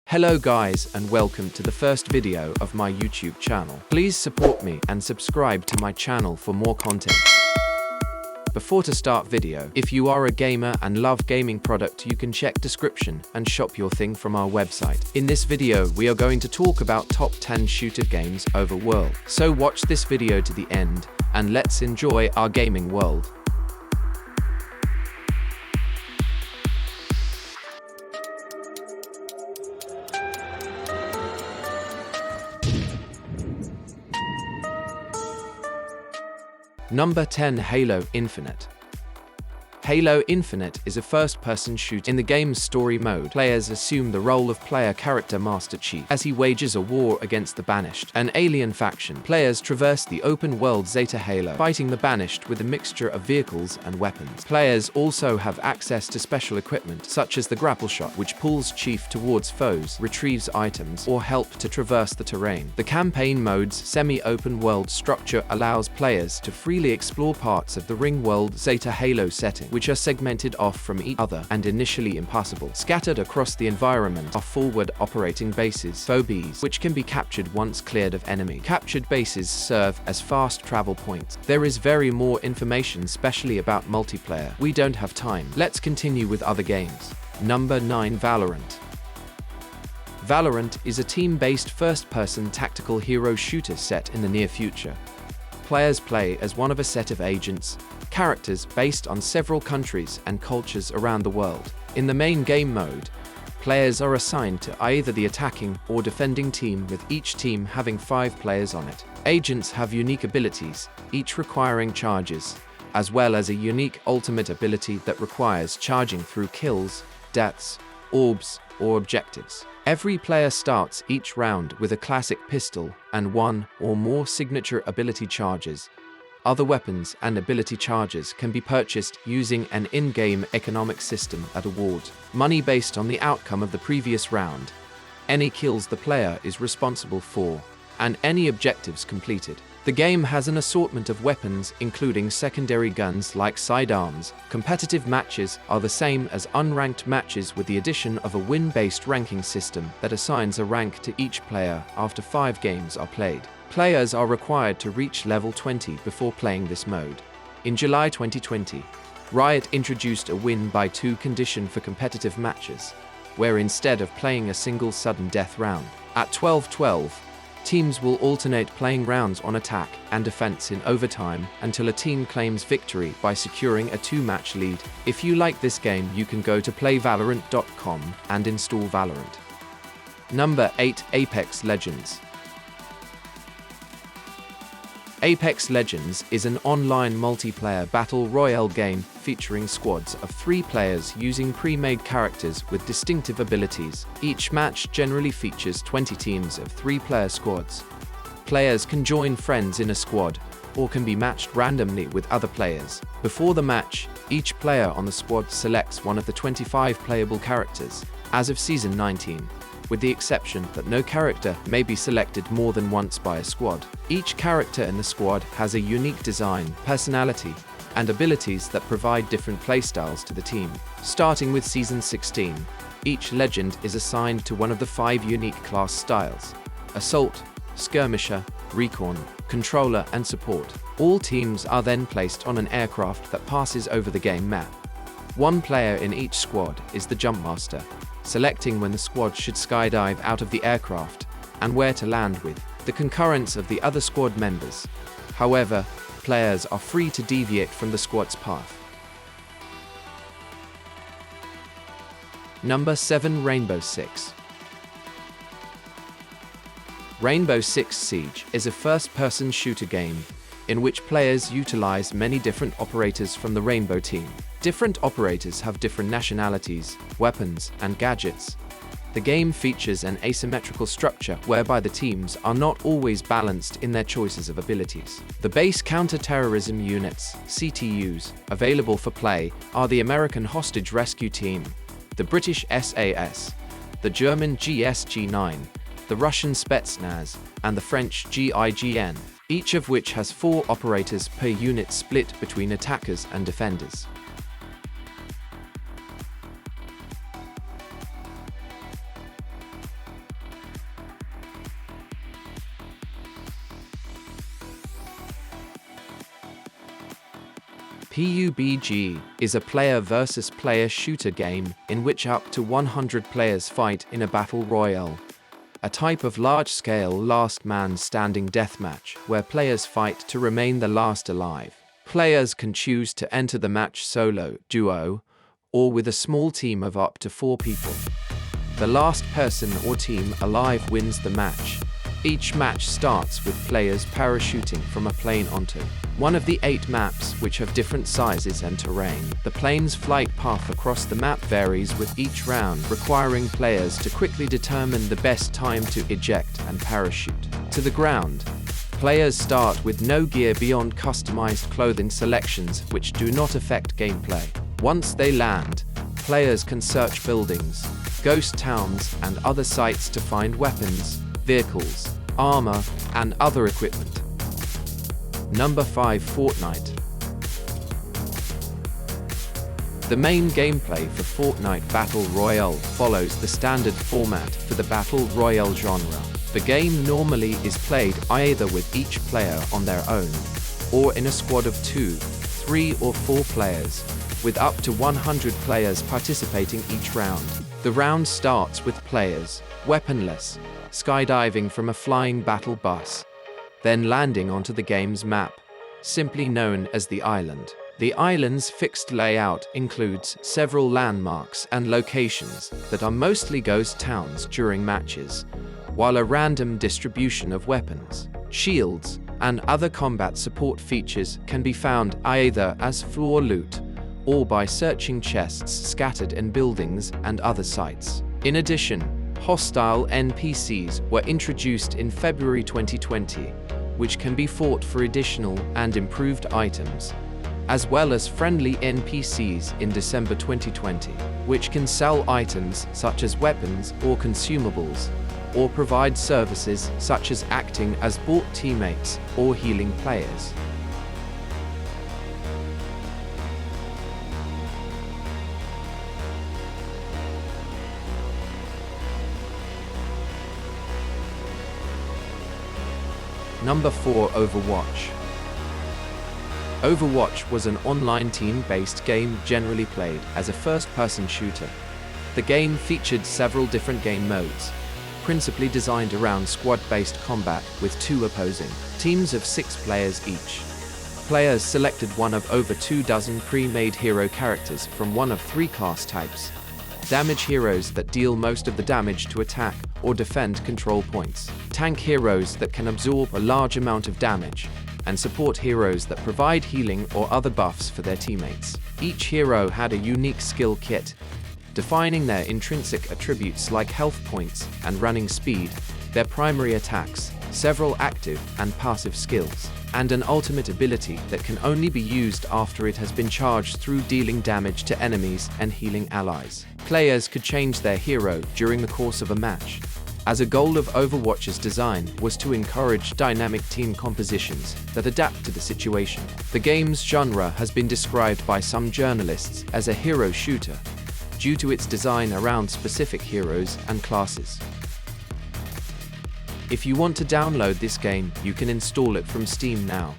Hello guys, and welcome to the first video of my YouTube channel. Please support me and subscribe to my channel for more content. Before to start video, if you are a gamer and love gaming product, you can check description and shop your thing from our website. In this video, we are going to talk about top 10 shooter games over world. So watch this video to the end and let's enjoy our gaming world. Number 10. Halo Infinite. Halo Infinite is a first-person shooter. In the game's story mode, players assume the role of player character Master Chief as he wages a war against the Banished, an alien faction. Players traverse the open-world Zeta Halo, fighting the Banished with a mixture of vehicles and weapons. Players also have access to special equipment, such as the grapple shot, which pulls Chief towards foes, retrieves items, or help to traverse the terrain. The campaign mode's semi-open world structure allows players to freely explore parts of the ring-world Zeta Halo setting, which are segmented off from each other and initially impassable. Scattered across the environment are forward operating bases, phobies, which can be captured once cleared of enemy. Captured bases serve as fast travel points. There is very more information, especially about multiplayer. We don't have time. Let's continue with other games. Number 9. Valorant. Valorant is a team-based first-person tactical hero shooter set in the near future. Players play as one of a set of agents, characters based on several countries and cultures around the world. In the main game mode, players are assigned to either the attacking or defending team, with each team having 5 players on it. Agents have unique abilities, each requiring charges, as well as a unique ultimate ability that requires charging through kills, deaths, orbs, or objectives. Every player starts each round with a classic pistol and one or more signature ability charges. Other weapons and ability charges can be purchased using an in-game economic system that awards money based on the outcome of the previous round, any kills the player is responsible for, and any objectives completed. The game has an assortment of weapons, including secondary guns like sidearms. Competitive matches are the same as unranked matches, with the addition of a win-based ranking system that assigns a rank to each player after 5 games are played. Players are required to reach level 20 before playing this mode. In July 2020, Riot introduced a win by 2 condition for competitive matches, where instead of playing a single sudden death round, at 12-12, teams will alternate playing rounds on attack and defense in overtime until a team claims victory by securing a 2-match lead. If you like this game, you can go to playvalorant.com and install Valorant. Number 8. Apex Legends. Apex Legends is an online multiplayer battle royale game featuring squads of 3 players using pre-made characters with distinctive abilities. Each match generally features 20 teams of 3-player squads. Players can join friends in a squad or can be matched randomly with other players. Before the match, each player on the squad selects one of the 25 playable characters as of Season 19. With the exception that no character may be selected more than once by a squad. Each character in the squad has a unique design, personality, and abilities that provide different playstyles to the team. Starting with Season 16, each legend is assigned to one of the 5 unique class styles: Assault, Skirmisher, Recon, Controller, and Support. All teams are then placed on an aircraft that passes over the game map. 1 player in each squad is the Jump Master, selecting when the squad should skydive out of the aircraft and where to land with the concurrence of the other squad members. However, players are free to deviate from the squad's path. Number 7. Rainbow Six. Rainbow Six Siege is a first-person shooter game in which players utilize many different operators from the Rainbow team. Different operators have different nationalities, weapons, and gadgets. The game features an asymmetrical structure whereby the teams are not always balanced in their choices of abilities. The base counter-terrorism units, CTUs, available for play are the American Hostage Rescue Team, the British SAS, the German GSG-9, the Russian Spetsnaz, and the French GIGN, each of which has 4 operators per unit split between attackers and defenders. PUBG is a player versus player shooter game in which up to 100 players fight in a battle royale, a type of large-scale last man standing deathmatch where players fight to remain the last alive. Players can choose to enter the match solo, duo, or with a small team of up to 4 people. The last person or team alive wins the match. Each match starts with players parachuting from a plane onto one of the 8 maps, which have different sizes and terrain. The plane's flight path across the map varies with each round, requiring players to quickly determine the best time to eject and parachute to the ground. Players start with no gear beyond customized clothing selections, which do not affect gameplay. Once they land, players can search buildings, ghost towns, and other sites to find weapons, vehicles, armor, and other equipment. Number 5. Fortnite. The main gameplay for Fortnite Battle Royale follows the standard format for the Battle Royale genre. The game normally is played either with each player on their own, or in a squad of 2, 3, or 4 players, with up to 100 players participating each round. The round starts with players, weaponless, skydiving from a flying battle bus, then landing onto the game's map, simply known as the island. The island's fixed layout includes several landmarks and locations that are mostly ghost towns during matches, while a random distribution of weapons, shields, and other combat support features can be found either as floor loot or by searching chests scattered in buildings and other sites. In addition, hostile NPCs were introduced in February 2020, which can be fought for additional and improved items, as well as friendly NPCs in December 2020, which can sell items such as weapons or consumables, or provide services such as acting as bot teammates or healing players. Number 4. Overwatch. Overwatch was an online team-based game generally played as a first-person shooter. The game featured several different game modes, principally designed around squad-based combat with 2 opposing teams of 6 players each. Players selected one of over 2 dozen pre-made hero characters from one of 3 class types: damage heroes that deal most of the damage to attack or defend control points, tank heroes that can absorb a large amount of damage, and support heroes that provide healing or other buffs for their teammates. Each hero had a unique skill kit, defining their intrinsic attributes like health points and running speed, their primary attacks, several active and passive skills, and an ultimate ability that can only be used after it has been charged through dealing damage to enemies and healing allies. Players could change their hero during the course of a match, as a goal of Overwatch's design was to encourage dynamic team compositions that adapt to the situation. The game's genre has been described by some journalists as a hero shooter, due to its design around specific heroes and classes. If you want to download this game, you can install it from Steam now.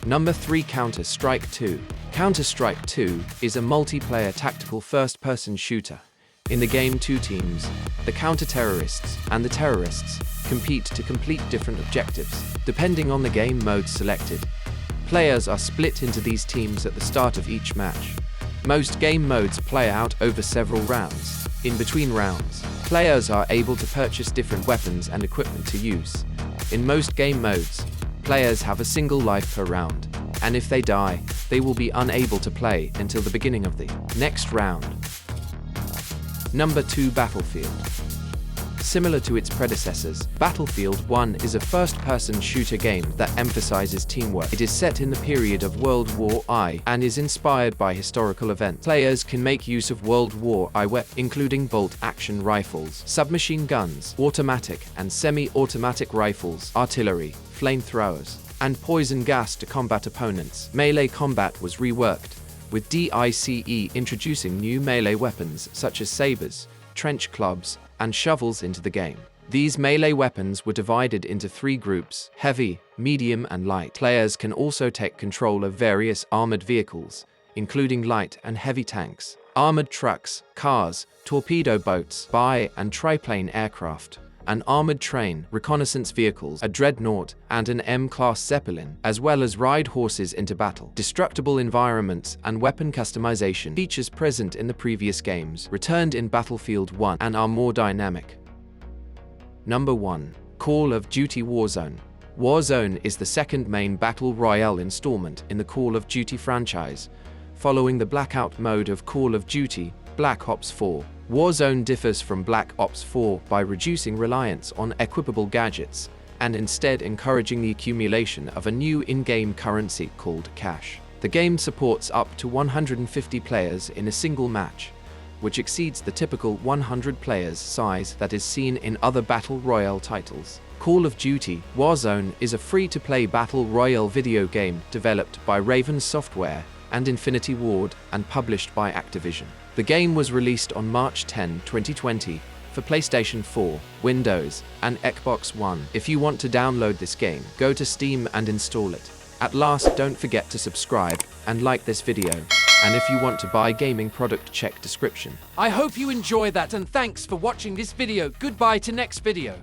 Number 3. Counter-Strike 2. Counter-Strike 2 is a multiplayer tactical first-person shooter. In the game, 2 teams, the counter-terrorists and the terrorists, compete to complete different objectives, depending on the game mode selected. Players are split into these teams at the start of each match. Most game modes play out over several rounds. In between rounds, players are able to purchase different weapons and equipment to use. In most game modes, players have a single life per round, and if they die, they will be unable to play until the beginning of the next round. Number 2. Battlefield. Similar to its predecessors, Battlefield 1 is a first-person shooter game that emphasizes teamwork. It is set in the period of World War I and is inspired by historical events. Players can make use of World War I weapons, including bolt-action rifles, submachine guns, automatic and semi-automatic rifles, artillery, flamethrowers, and poison gas to combat opponents. Melee combat was reworked, with DICE introducing new melee weapons such as sabers, trench clubs, and shovels into the game. These melee weapons were divided into 3 groups: heavy, medium, and light. Players can also take control of various armored vehicles, including light and heavy tanks, armored trucks, cars, torpedo boats, bi- and triplane aircraft, an armored train, reconnaissance vehicles, a dreadnought, and an M-class Zeppelin, as well as ride horses into battle. Destructible environments and weapon customization, features present in the previous games, returned in Battlefield 1 and are more dynamic. Number 1. Call of Duty Warzone. Warzone is the second main Battle Royale installment in the Call of Duty franchise, following the Blackout mode of Call of Duty Black Ops 4. Warzone differs from Black Ops 4 by reducing reliance on equipable gadgets and instead encouraging the accumulation of a new in-game currency called cash. The game supports up to 150 players in a single match, which exceeds the typical 100 players size that is seen in other Battle Royale titles. Call of Duty Warzone is a free-to-play Battle Royale video game developed by Raven Software and Infinity Ward and published by Activision. The game was released on March 10, 2020 for PlayStation 4, Windows, and Xbox One. If you want to download this game, go to Steam and install it. At last, don't forget to subscribe and like this video. And if you want to buy gaming product, check description. I hope you enjoy that, and thanks for watching this video. Goodbye to next video.